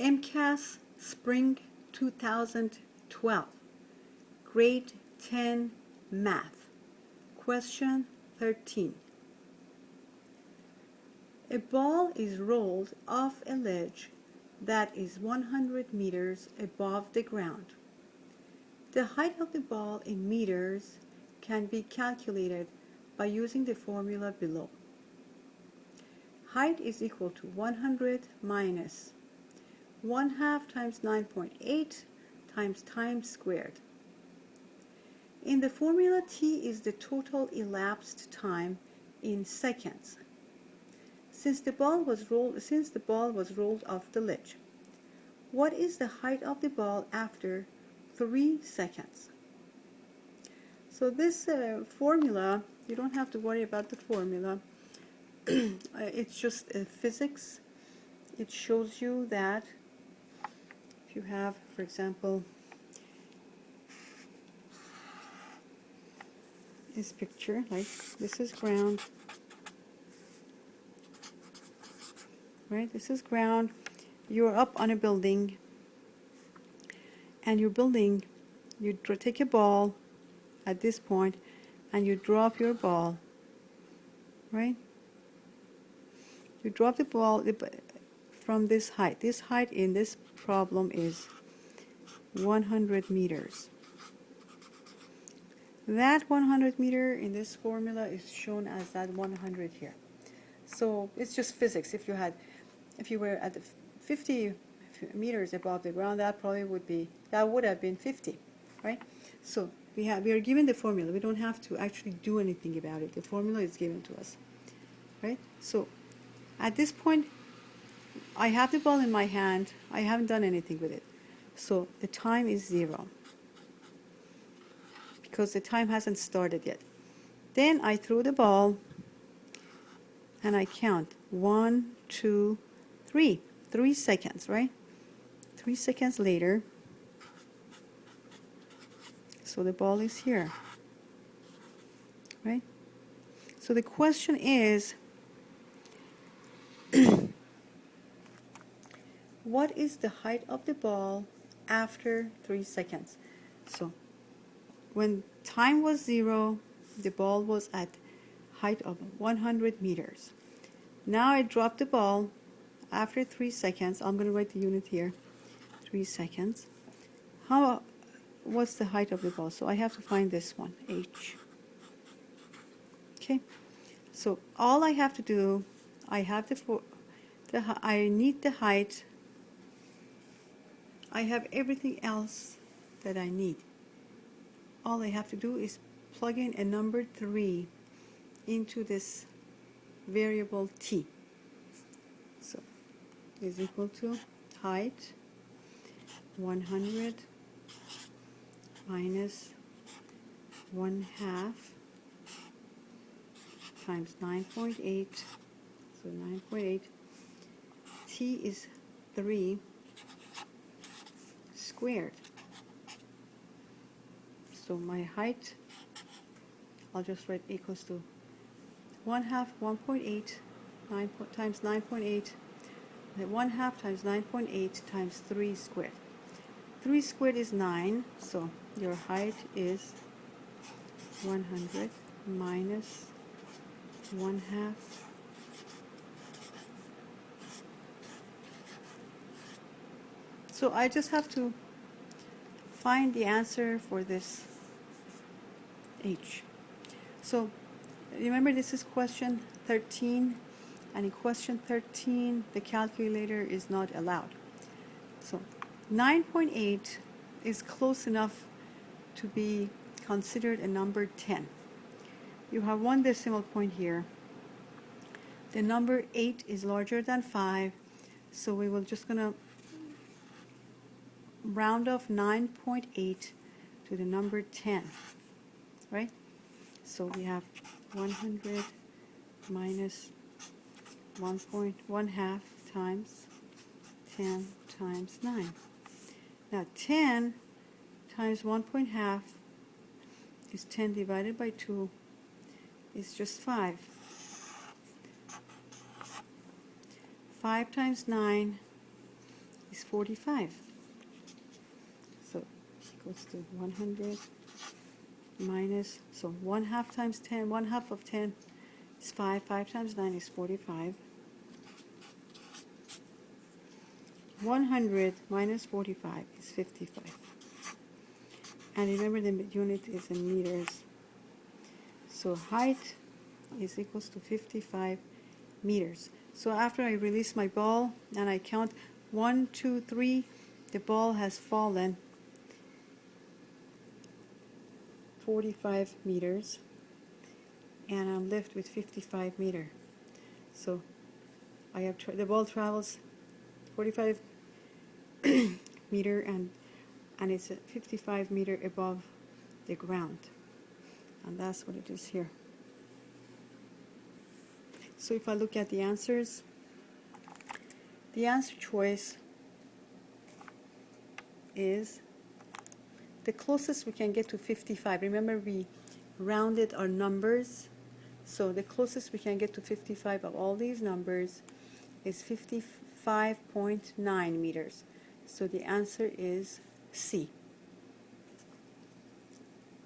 MCAS Spring 2012, Grade 10 Math, Question 13. A ball is rolled off a ledge that is 100 meters above the ground. The height of the ball in meters can be calculated by using the formula below. Height is equal to 100 minus 1/2 times 9.8 times time squared. In the formula, t is the total elapsed time in seconds since the ball was rolled off the ledge. What is the height of the ball after 3 seconds? So this formula, you don't have to worry about the formula. It's just physics. It shows you that if you have, for example, this picture, like this is ground, right? This is ground. You're up on a building, and your building, you take a ball at this point, and you drop your ball, right? You drop the ball from this height. This height in this problem is 100 meters. That 100 meter in this formula is shown as that 100 here. So it's just physics. If you were at 50 meters above the ground, that would have been 50, right? So we are given the formula. We don't have to actually do anything about it. The formula is given to us, right? So at this point, I have the ball in my hand. I haven't done anything with it. So the time is 0 because the time hasn't started yet. Then I throw the ball and I count 1, 2, 3. 3 seconds, right? 3 seconds later, so the ball is here, right? So the question is, what is the height of the ball after 3 seconds? So when time was 0, the ball was at height of 100 meters. Now I drop the ball after 3 seconds. I'm going to write the unit here, 3 seconds. What's the height of the ball? So I have to find this one, h. Okay, so all I have to do, I need the height. I have everything else that I need. All I have to do is plug in a number 3 into this variable t. So is equal to height 100 minus 1/2 times 9.8. So 9.8. T is 3 squared. So my height, I'll just write equals to 1/2, 1.8 times 9.8. 1/2 times 9.8 times 3 squared. 3 squared is 9, so your height is 100 minus 1/2. So I just have to find the answer for this h. So remember, this is question 13, and in question 13 the calculator is not allowed. So 9.8 is close enough to be considered a number 10. You have 1 decimal point here. The number 8 is larger than 5, so we will just gonna round off 9.8 to the number 10, right? So we have 100 minus 1.1/2 times 10 times 9. Now 10 times 1.5 is 10 divided by 2 is just 5. 5 times 9 is 45. So equals to 100 minus, so 1/2 times 10, 1/2 of 10 is 5, 5 times 9 is 45. 100 minus 45 is 55. And remember the unit is in meters. So height is equals to 55 meters. So after I release my ball and I count 1, 2, 3, the ball has fallen 45 meters and I'm left with 55 meter. So I have the ball travels 45 meter and it's 55 meter above the ground, and that's what it is here. So if I look at the answers, the answer choice is the closest we can get to 55. Remember, we rounded our numbers, so the closest we can get to 55 of all these numbers is 55.9 meters. So the answer is C.